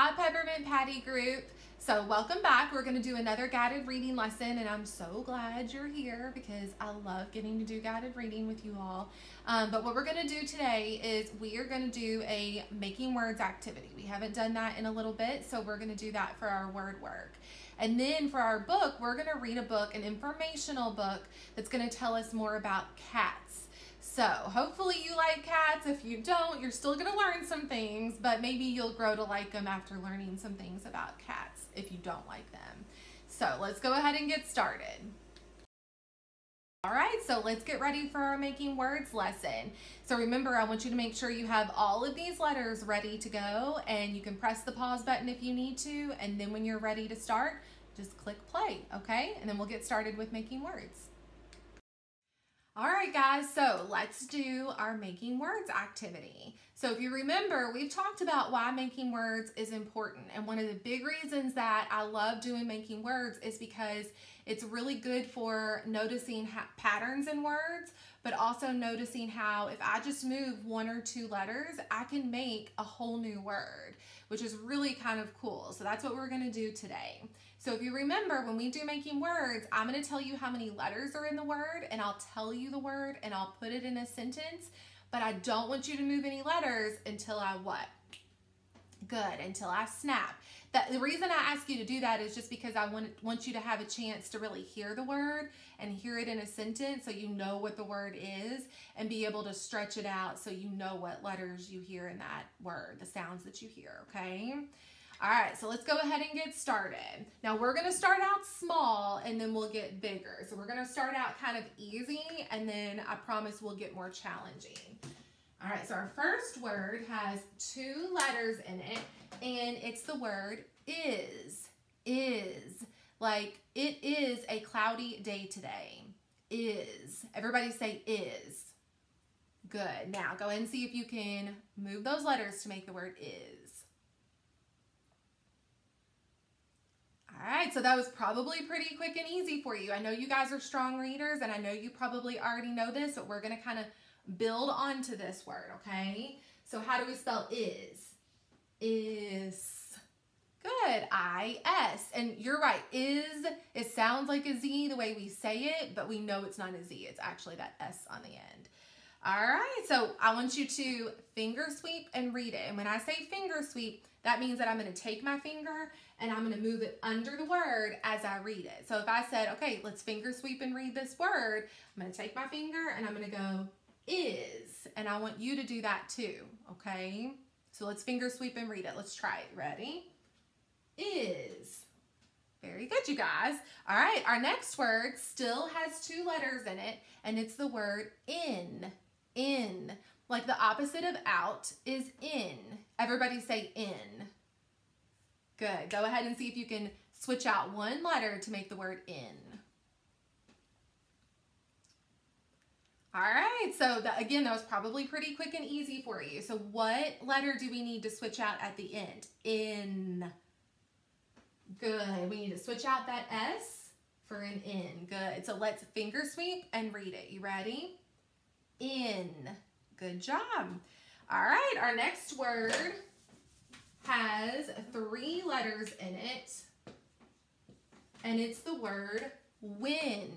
Hi Peppermint Patty group. So welcome back. We're going to do another guided reading lesson and I'm so glad you're here because I love getting to do guided reading with you all. But what we're going to do today is we are going to do a making words activity. We haven't done that in a little bit, so we're going to do that for our word work. And then for our book, we're going to read a book, an informational book that's going to tell us more about cats. So hopefully you like cats. If you don't, you're still going to learn some things, but maybe you'll grow to like them after learning some things about cats if you don't like them. So let's go ahead and get started. All right, so let's get ready for our making words lesson. So remember, I want you to make sure you have all of these letters ready to go, and you can press the pause button if you need to, and then when you're ready to start, just click play, okay? And then we'll get started with making words. All right, guys, so let's do our making words activity. So if you remember, we've talked about why making words is important. And one of the big reasons that I love doing making words is because it's really good for noticing patterns in words, but also noticing how if I just move one or two letters, I can make a whole new word, which is really kind of cool. So that's what we're gonna do today. So if you remember, when we do making words, I'm going to tell you how many letters are in the word, and I'll tell you the word, and I'll put it in a sentence, but I don't want you to move any letters until I what? Good, until I snap. The reason I ask you to do that is just because I want you to have a chance to really hear the word and hear it in a sentence so you know what the word is and be able to stretch it out so you know what letters you hear in that word, the sounds that you hear, okay? All right, so let's go ahead and get started. Now we're gonna start out small and then we'll get bigger. So we're gonna start out kind of easy and then I promise we'll get more challenging. All right, so our first word has two letters in it and it's the word is. Like it is a cloudy day today. Is. Everybody say is. Good. Now go ahead and see if you can move those letters to make the word is. All right, so that was probably pretty quick and easy for you. I know you guys are strong readers, and I know you probably already know this, but we're going to kind of build onto this word, okay? So how do we spell is? Is. Good, I-S. And you're right, is, it sounds like a Z the way we say it, but we know it's not a Z. It's actually that S on the end. All right, so I want you to finger sweep and read it. And when I say finger sweep, that means that I'm going to take my finger and I'm going to move it under the word as I read it. So if I said, okay, let's finger sweep and read this word, I'm going to take my finger and I'm going to go is. And I want you to do that too, okay? So let's finger sweep and read it. Let's try it. Ready? Is. Very good, you guys. All right, our next word still has two letters in it, and it's the word in. In. Like the opposite of out is in. Everybody say in. Good. Go ahead and see if you can switch out one letter to make the word in. All right, so again, that was probably pretty quick and easy for you. So what letter do we need to switch out at the end? In. Good. We need to switch out that S for an in. Good. So let's finger sweep and read it. You ready? In. Good job. All right, our next word has three letters in it, and it's the word win.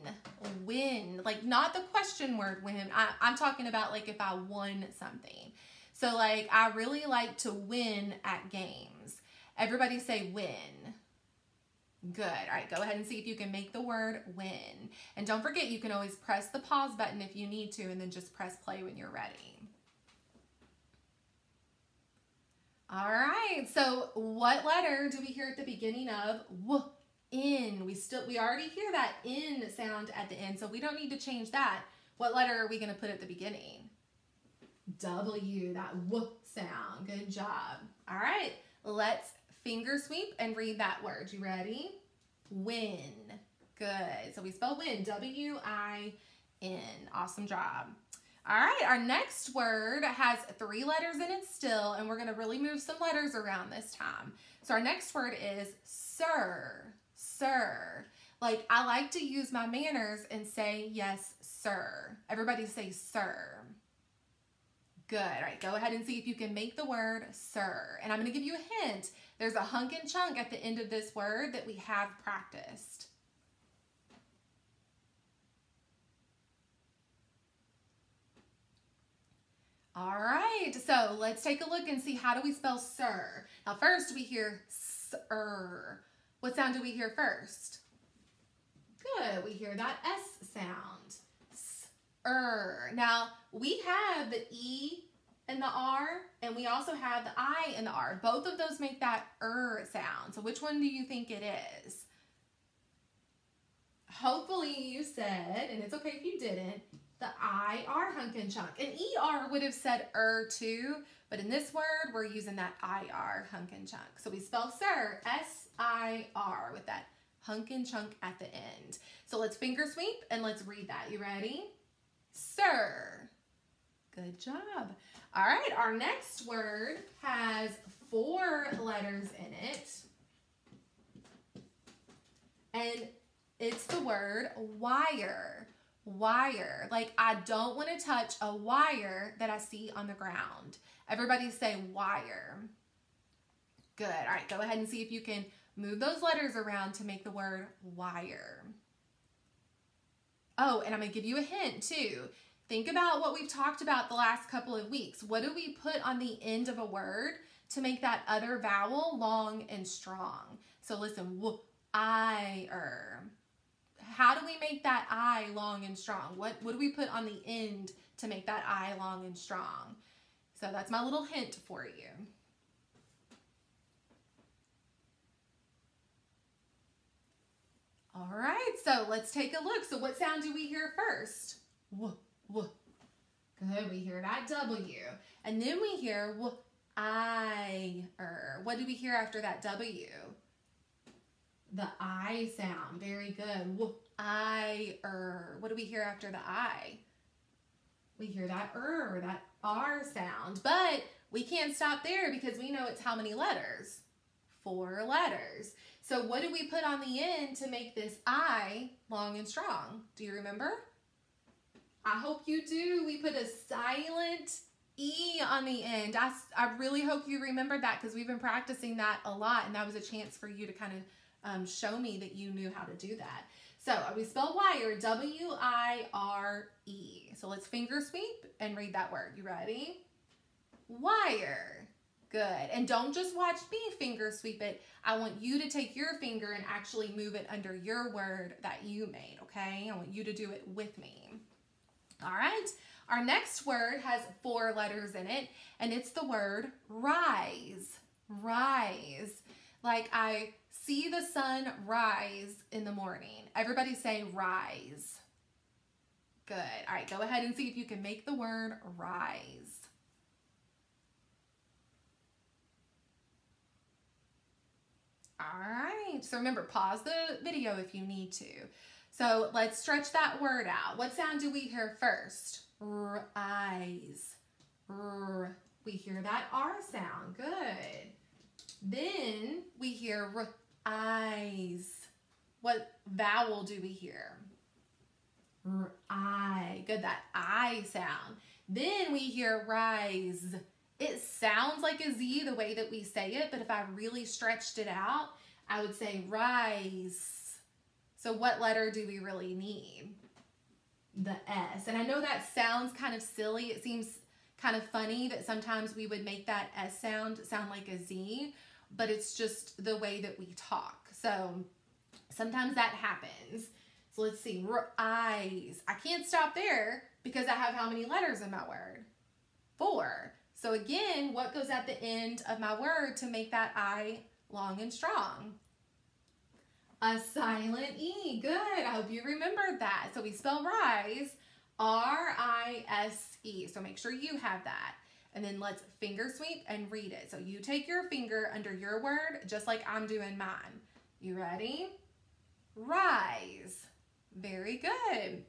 Win. Like not the question word win. I'm talking about like if I won something. So like I really like to win at games. Everybody say win. Good. All right, go ahead and see if you can make the word win. And don't forget, you can always press the pause button if you need to, and then just press play when you're ready. All right, so what letter do we hear at the beginning of w? In. We already hear that in sound at the end, so we don't need to change that. What letter are we going to put at the beginning? W, that w sound. Good job. All right, let's finger sweep and read that word. You ready? Win. Good. So we spell win. W-I-N. Awesome job. All right, our next word has three letters in it still, and we're going to really move some letters around this time. So our next word is sir. Sir. Like I like to use my manners and say yes, sir. Everybody say sir. Good. All right, go ahead and see if you can make the word sir. And I'm going to give you a hint. There's a hunk and chunk at the end of this word that we have practiced. All right, so let's take a look and see, how do we spell sir? Now first we hear sir. What sound do we hear first? Good, we hear that S sound. S-er. Now we have the E and the R, and we also have the I and the R. Both of those make that sound. So which one do you think it is? Hopefully you said, and it's okay if you didn't, the I-R hunk and chunk. And E-R would have said too, but in this word, we're using that I-R hunk and chunk. So we spell sir, S-I-R, with that hunk and chunk at the end. So let's finger sweep and let's read that. You ready? Sir. Good job. All right, our next word has 4 letters in it. And it's the word wire. Wire. Like, I don't want to touch a wire that I see on the ground. Everybody say wire. Good. All right, go ahead and see if you can move those letters around to make the word wire. Oh, and I'm going to give you a hint too. Think about what we've talked about the last couple of weeks. What do we put on the end of a word to make that other vowel long and strong? So listen, I-er. How do we make that I long and strong? What do we put on the end to make that I long and strong? So that's my little hint for you. All right, so let's take a look. So what sound do we hear first? W, w. Good, we hear that W. And then we hear I-er. What do we hear after that W? The I sound. Very good. I-er. What do we hear after the I? We hear that that R sound. But we can't stop there because we know it's how many letters? 4 letters. So what do we put on the end to make this I long and strong? Do you remember? I hope you do. We put a silent E on the end. I really hope you remembered that because we've been practicing that a lot, and that was a chance for you to kind of show me that you knew how to do that. So we spell wire, W-I-R-E. So let's finger sweep and read that word. You ready? Wire. Good. And don't just watch me finger sweep it. I want you to take your finger and actually move it under your word that you made, okay? I want you to do it with me. All right. Our next word has 4 letters in it, and it's the word rise. Rise. Like, I see the sun rise in the morning. Everybody say rise. Good. All right, go ahead and see if you can make the word rise. All right, so remember, pause the video if you need to. So let's stretch that word out. What sound do we hear first? Rise. We hear that R sound. Good. Then we hear eyes. What vowel do we hear? I. Good, that I sound. Then we hear rise. It sounds like a Z the way that we say it, but if I really stretched it out, I would say rise. So what letter do we really need? The S. And I know that sounds kind of silly. It seems kind of funny that sometimes we would make that S sound like a Z, but it's just the way that we talk. So sometimes that happens. So let's see, eyes. I can't stop there because I have how many letters in my word? 4. So again, what goes at the end of my word to make that I long and strong? A silent E. Good. I hope you remembered that. So we spell rise, R-I-S-E. So make sure you have that. And then let's finger sweep and read it. So you take your finger under your word just like I'm doing mine. You ready? Rise. Very good.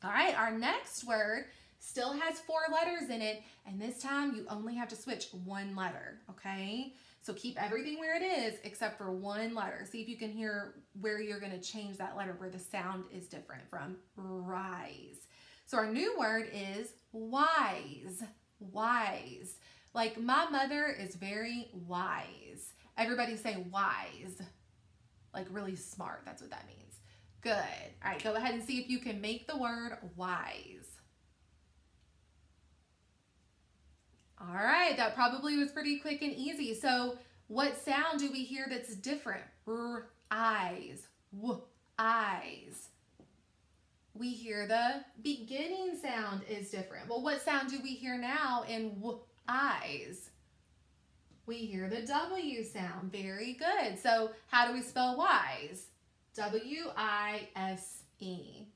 All right, our next word still has 4 letters in it, and this time you only have to switch 1 letter, okay? So keep everything where it is except for 1 letter. See if you can hear where you're going to change that letter, where the sound is different from rise. So our new word is wise. wise. Like my mother is very wise. Everybody say wise. Like really smart. That's what that means. Good. All right, go ahead and see if you can make the word wise. All right, that probably was pretty quick and easy. So what sound do we hear that's different? R, eyes, w, eyes. We hear the beginning sound is different. Well, what sound do we hear now in w, eyes? We hear the W sound. Very good. So how do we spell wise? W-I-S-E.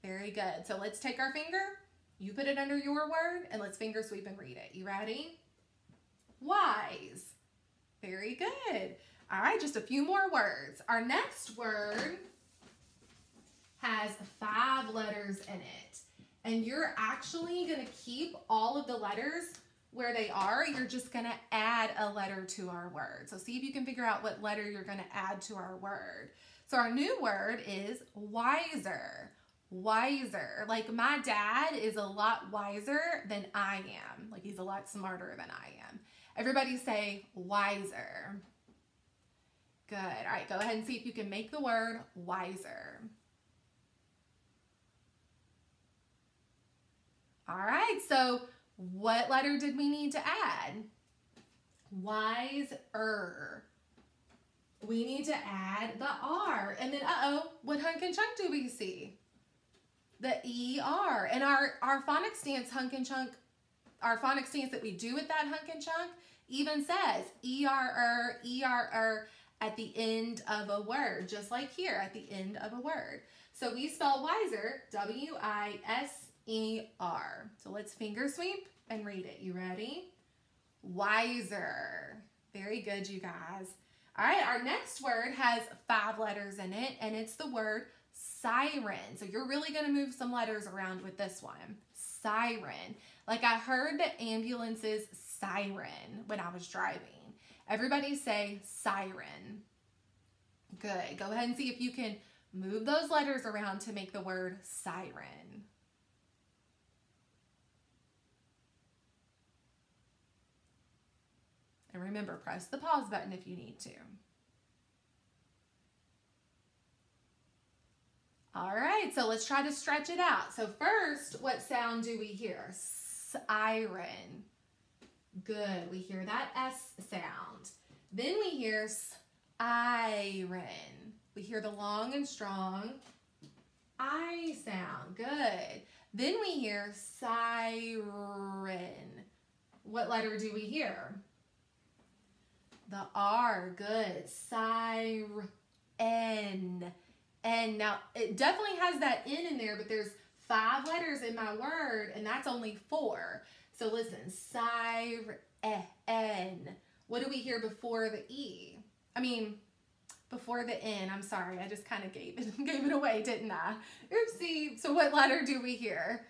Very good. So let's take our finger. You put it under your word and let's finger sweep and read it. You ready? Wise. Very good. All right, just a few more words. Our next word has 5 letters in it. And you're actually going to keep all of the letters where they are. You're just going to add a letter to our word. So see if you can figure out what letter you're going to add to our word. So our new word is wiser. Wiser. Like my dad is a lot wiser than I am. Like he's a lot smarter than I am. Everybody say wiser. Good. All right, go ahead and see if you can make the word wiser. All right, so what letter did we need to add? Wiser. We need to add the R. And then, what hunk and chunk do we see? The ER. And our phonics stance hunk and chunk, our phonics stance that we do with that hunk and chunk even says ER, ER at the end of a word, just like here at the end of a word. So we spell wiser, W-I-S-E-R. So let's finger sweep and read it. You ready? Wiser. Very good, you guys. All right, our next word has 5 letters in it, and it's the word siren. So you're really going to move some letters around with this one. Siren. Like I heard the ambulance's siren when I was driving. Everybody say siren. Good. Go ahead and see if you can move those letters around to make the word siren. And remember, press the pause button if you need to. All right, so let's try to stretch it out. So first, what sound do we hear? Siren. Good, we hear that S sound. Then we hear siren. We hear the long and strong I sound. Good. Then we hear siren. What letter do we hear? The R. Good. Siren. And now it definitely has that N in there, but there's 5 letters in my word, and that's only 4. So listen, siren. What do we hear before the E? I mean, before the N. I'm sorry, I just kind of gave it away, didn't I? Oopsie. So what letter do we hear?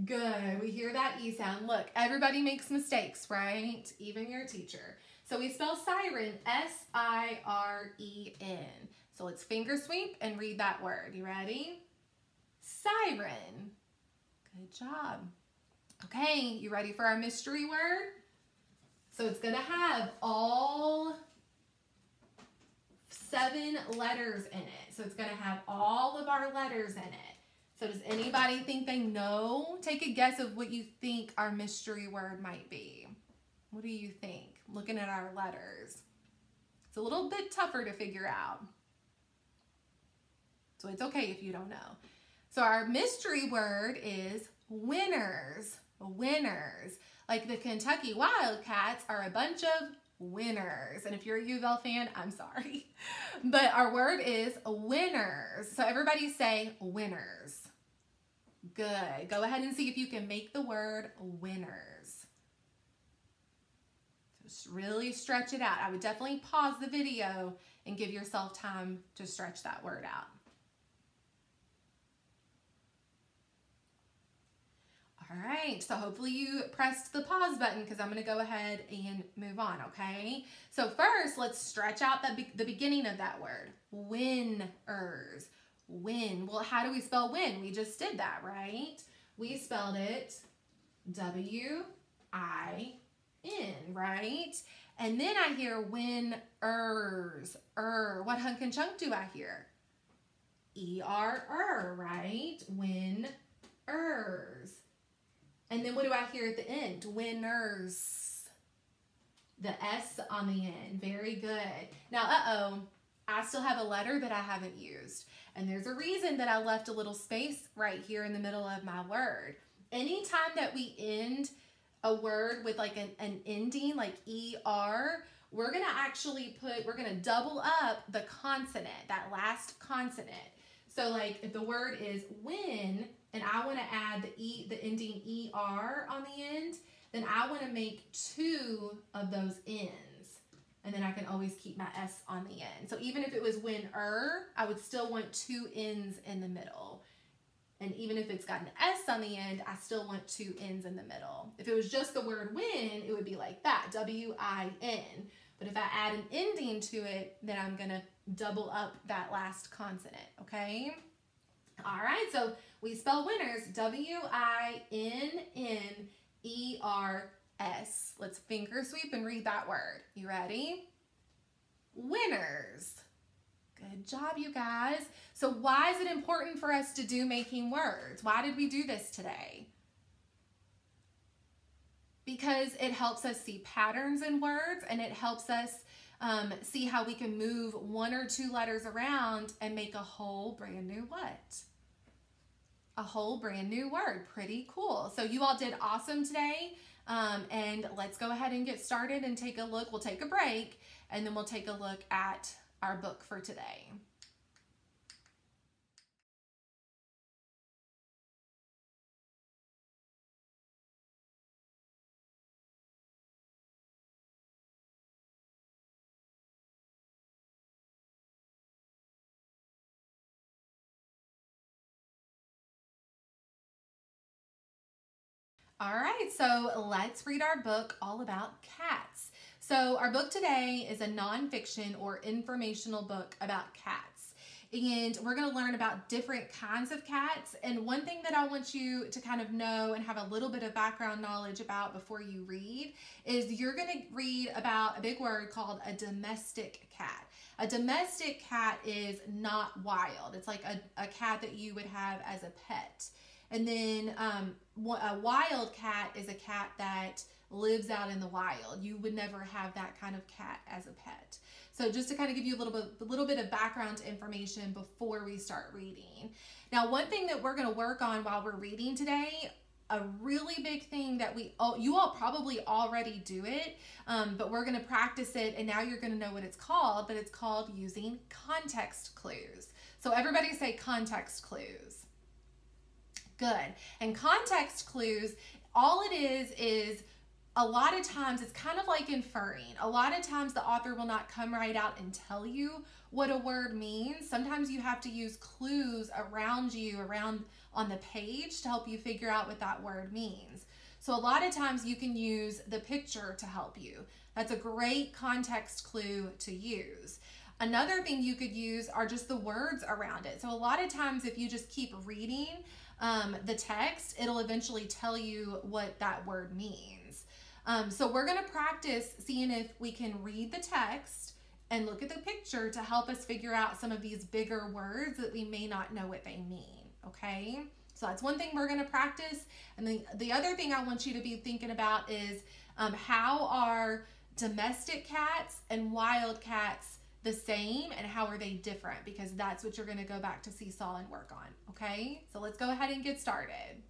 Good. We hear that E sound. Look, everybody makes mistakes, right? Even your teacher. So we spell siren, S-I-R-E-N. So let's finger sweep and read that word. You ready? Siren. Good job. Okay, you ready for our mystery word? So it's going to have all 7 letters in it. So it's going to have all of our letters in it. So does anybody think they know? Take a guess of what you think our mystery word might be. What do you think? Looking at our letters. It's a little bit tougher to figure out. So it's okay if you don't know. So our mystery word is winners. Winners. Like the Kentucky Wildcats are a bunch of winners. And if you're a U of L fan, I'm sorry. But our word is winners. So everybody say winners. Good. Go ahead and see if you can make the word winners. Just really stretch it out. I would definitely pause the video and give yourself time to stretch that word out. All right, so hopefully you pressed the pause button because I'm going to go ahead and move on, okay? So first, let's stretch out the beginning of that word. Winners. Win. Well, how do we spell win? We just did that, right? We spelled it W-I-N-N-E-R. right? And then I hear winners, What hunk and chunk do I hear? right? Winners. And then what do I hear at the end? Winners. The S on the end. Very good. Now, I still have a letter that I haven't used. And there's a reason that I left a little space right here in the middle of my word. Anytime that we end a word with like an ending, like ER, we're going to double up the consonant, that last consonant. So like if the word is win and I want to add the ending ER on the end, then I want to make 2 of those N's. And then I can always keep my S on the end. So even if it was winner, I would still want 2 N's in the middle. And even if it's got an S on the end, I still want 2 N's in the middle. If it was just the word win, it would be like that, W-I-N. But if I add an ending to it, then I'm going to double up that last consonant, okay? All right, so we spell winners, W-I-N-N-E-R-S. Let's finger sweep and read that word. You ready? Winners. Good job, you guys. So why is it important for us to do making words? Why did we do this today? Because it helps us see patterns in words, and it helps us see how we can move 1 or 2 letters around and make a whole brand new what? A whole brand new word. Pretty cool. So you all did awesome today. And let's go ahead and get started and take a look. We'll take a break, and then we'll take a look at our book for today. All right, so let's read our book all about cats. So our book today is a nonfiction or informational book about cats. And we're going to learn about different kinds of cats. And one thing that I want you to kind of know and have a little bit of background knowledge about before you read is you're going to read about a big word called a domestic cat. A domestic cat is not wild. It's like a cat that you would have as a pet. And then a wild cat is a cat that lives out in the wild. You would never have that kind of cat as a pet. So just to kind of give you a little bit of background information before we start reading. Now, one thing that we're going to work on while we're reading today, a really big thing that you all probably already do it, but we're going to practice it, and now you're going to know what it's called, but it's called using context clues. So everybody say context clues. Good. And context clues, all it is a lot of times it's kind of like inferring. A lot of times the author will not come right out and tell you what a word means. Sometimes you have to use clues around on the page to help you figure out what that word means. So a lot of times you can use the picture to help you. That's a great context clue to use. Another thing you could use are just the words around it. So a lot of times if you just keep reading the text, it'll eventually tell you what that word means. So we're going to practice seeing if we can read the text and look at the picture to help us figure out some of these bigger words that we may not know what they mean, okay? So that's one thing we're going to practice. And then the other thing I want you to be thinking about is how are domestic cats and wild cats the same, and how are they different? Because that's what you're going to go back to Seesaw and work on, okay? So let's go ahead and get started.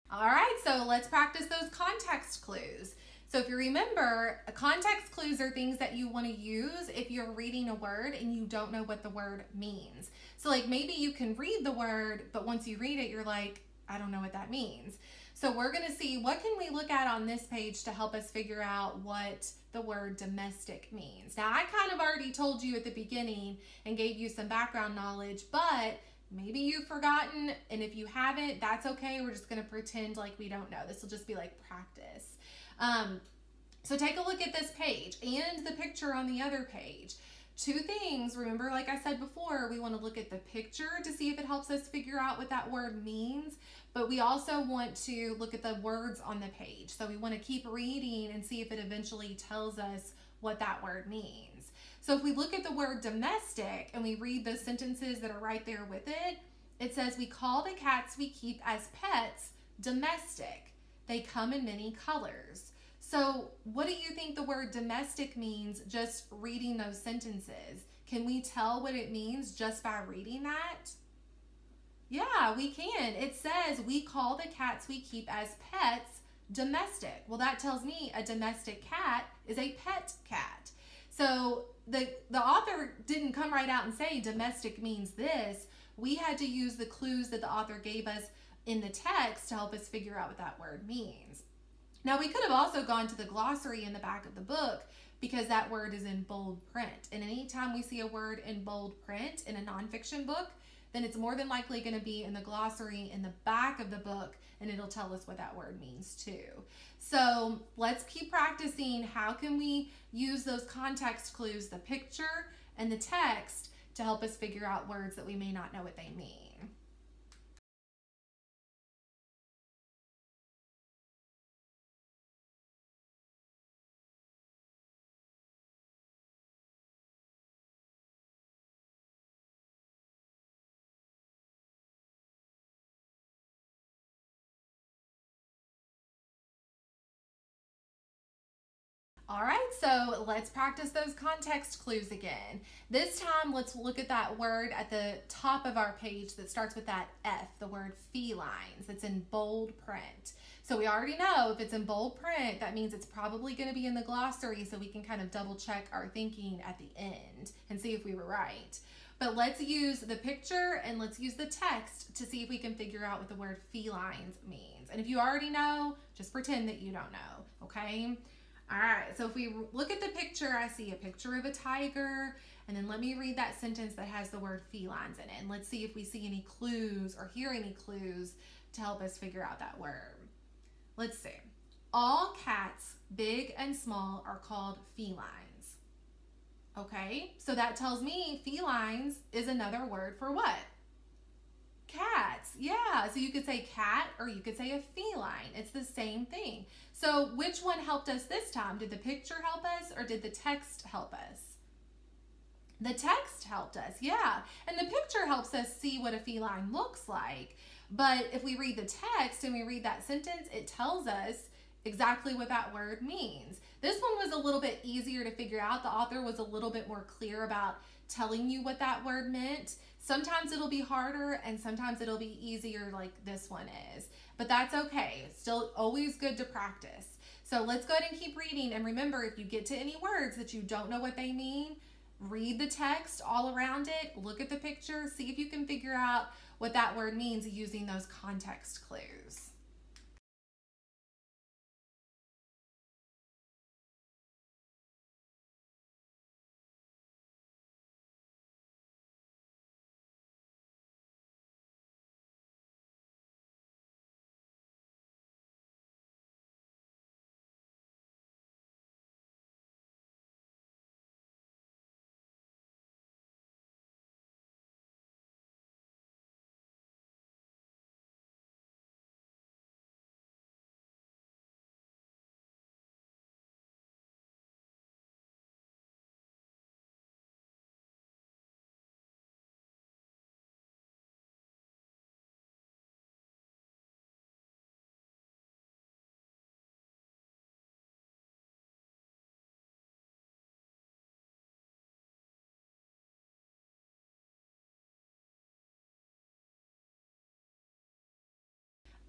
All right, so let's practice those context clues. So if you remember, context clues are things that you want to use if you're reading a word and you don't know what the word means. So like maybe you can read the word, but once you read it, you're like, I don't know what that means. So we're going to see what can we look at on this page to help us figure out what the word domestic means. Now, I kind of already told you at the beginning and gave you some background knowledge, but maybe you've forgotten, and if you haven't, that's okay. We're just going to pretend like we don't know. This will just be like practice. So take a look at this page and the picture on the other page. Two things. Remember, like I said before, we want to look at the picture to see if it helps us figure out what that word means, but we also want to look at the words on the page. So we want to keep reading and see if it eventually tells us what that word means. So if we look at the word domestic and we read the sentences that are right there with it, it says, we call the cats we keep as pets domestic. They come in many colors. So what do you think the word domestic means just reading those sentences? Can we tell what it means just by reading that? Yeah, we can. It says, we call the cats we keep as pets domestic. Well, that tells me a domestic cat is a pet cat. So the author didn't come right out and say domestic means this. We had to use the clues that the author gave us in the text to help us figure out what that word means. Now, we could have also gone to the glossary in the back of the book because that word is in bold print. And anytime we see a word in bold print in a nonfiction book, then it's more than likely going to be in the glossary in the back of the book, and it'll tell us what that word means too. So let's keep practicing. How can we use those context clues, the picture and the text, to help us figure out words that we may not know what they mean? All right, so let's practice those context clues again. This time, let's look at that word at the top of our page that starts with that F, the word felines. It's in bold print. So we already know if it's in bold print, that means it's probably going to be in the glossary, so we can kind of double check our thinking at the end and see if we were right. But let's use the picture and let's use the text to see if we can figure out what the word felines means. And if you already know, just pretend that you don't know, okay? All right, so if we look at the picture, I see a picture of a tiger, and then let me read that sentence that has the word felines in it, and let's see if we see any clues or hear any clues to help us figure out that word. Let's see. All cats, big and small, are called felines. Okay, so that tells me felines is another word for what? Cats. Yeah, so you could say cat or you could say a feline. It's the same thing. So which one helped us this time? Did the picture help us or did the text help us? The text helped us, yeah. And the picture helps us see what a feline looks like. But if we read the text and we read that sentence, it tells us exactly what that word means. This one was a little bit easier to figure out. The author was a little bit more clear about telling you what that word meant. Sometimes it'll be harder and sometimes it'll be easier like this one is. But that's okay. It's still always good to practice. So let's go ahead and keep reading. And remember, if you get to any words that you don't know what they mean, read the text all around it, look at the picture, see if you can figure out what that word means using those context clues.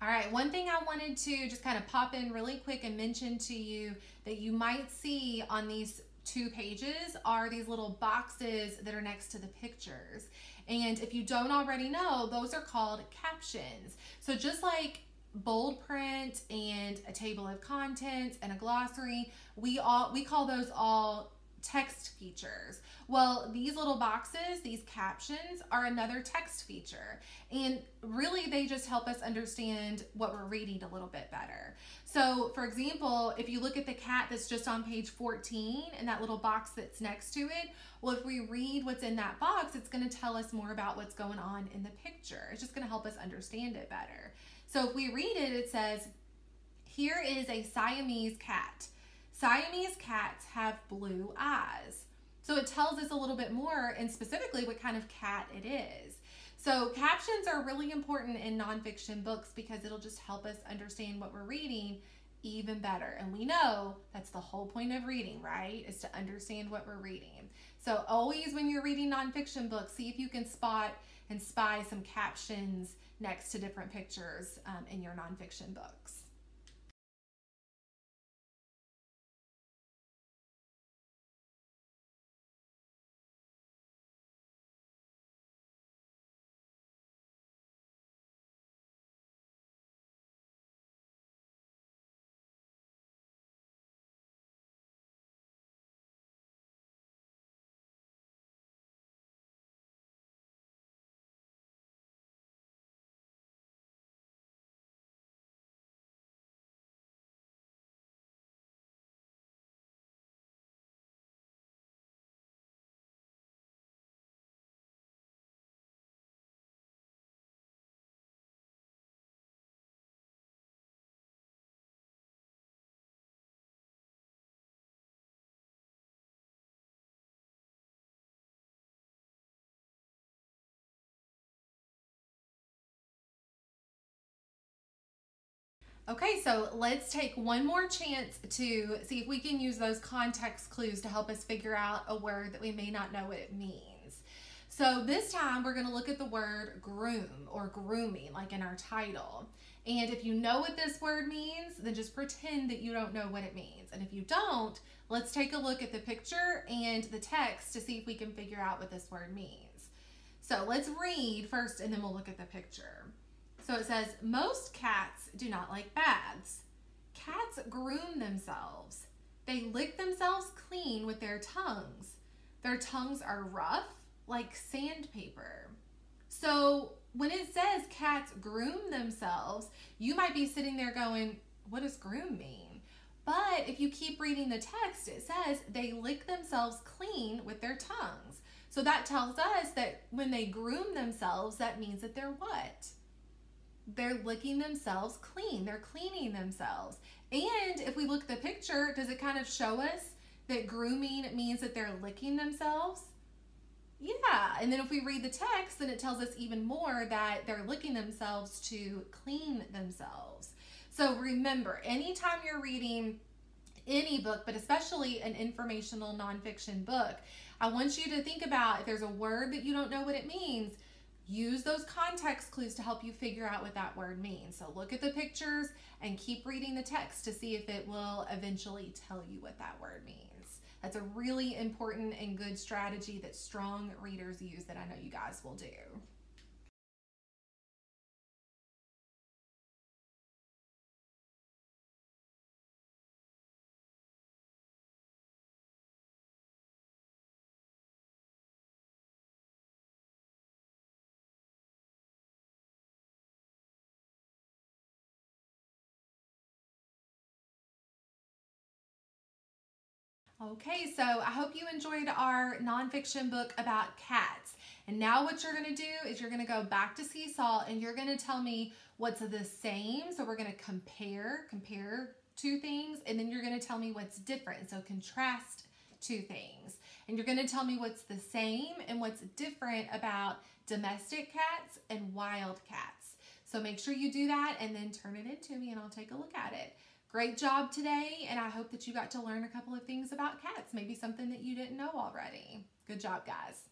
All right, one thing I wanted to just kind of pop in really quick and mention to you that you might see on these 2 pages are these little boxes that are next to the pictures. And if you don't already know, those are called captions. So just like bold print and a table of contents and a glossary, we call those all text features. Well, these little boxes, these captions, are another text feature. And really, they just help us understand what we're reading a little bit better. So, for example, if you look at the cat that's just on page 14 and that little box that's next to it, well, if we read what's in that box, it's going to tell us more about what's going on in the picture. It's just going to help us understand it better. So if we read it, it says, here is a Siamese cat. Siamese cats have blue eyes. So it tells us a little bit more and specifically what kind of cat it is. So captions are really important in nonfiction books because it'll just help us understand what we're reading even better. And we know that's the whole point of reading, right? Is to understand what we're reading. So always when you're reading nonfiction books, see if you can spot and spy some captions next to different pictures in your nonfiction books. Okay, so let's take one more chance to see if we can use those context clues to help us figure out a word that we may not know what it means. So this time we're going to look at the word groom or grooming, like in our title. And if you know what this word means, then just pretend that you don't know what it means. And if you don't, let's take a look at the picture and the text to see if we can figure out what this word means. So let's read first and then we'll look at the picture. So it says, most cats do not like baths. Cats groom themselves. They lick themselves clean with their tongues. Their tongues are rough, like sandpaper. So when it says cats groom themselves, you might be sitting there going, what does groom mean? But if you keep reading the text, it says they lick themselves clean with their tongues. So that tells us that when they groom themselves, that means that they're what? They're licking themselves clean. They're cleaning themselves. And if we look at the picture, does it kind of show us that grooming means that they're licking themselves? Yeah. And then if we read the text, then it tells us even more that they're licking themselves to clean themselves. So remember, anytime you're reading any book, but especially an informational nonfiction book, I want you to think about if there's a word that you don't know what it means, use those context clues to help you figure out what that word means. So look at the pictures and keep reading the text to see if it will eventually tell you what that word means. That's a really important and good strategy that strong readers use that I know you guys will do. Okay, so I hope you enjoyed our nonfiction book about cats. And now what you're going to do is you're going to go back to Seesaw and you're going to tell me what's the same. So we're going to compare two things, and then you're going to tell me what's different. So contrast two things. And you're going to tell me what's the same and what's different about domestic cats and wild cats. So make sure you do that and then turn it into me and I'll take a look at it. Great job today, and I hope that you got to learn a couple of things about cats, maybe something that you didn't know already. Good job, guys.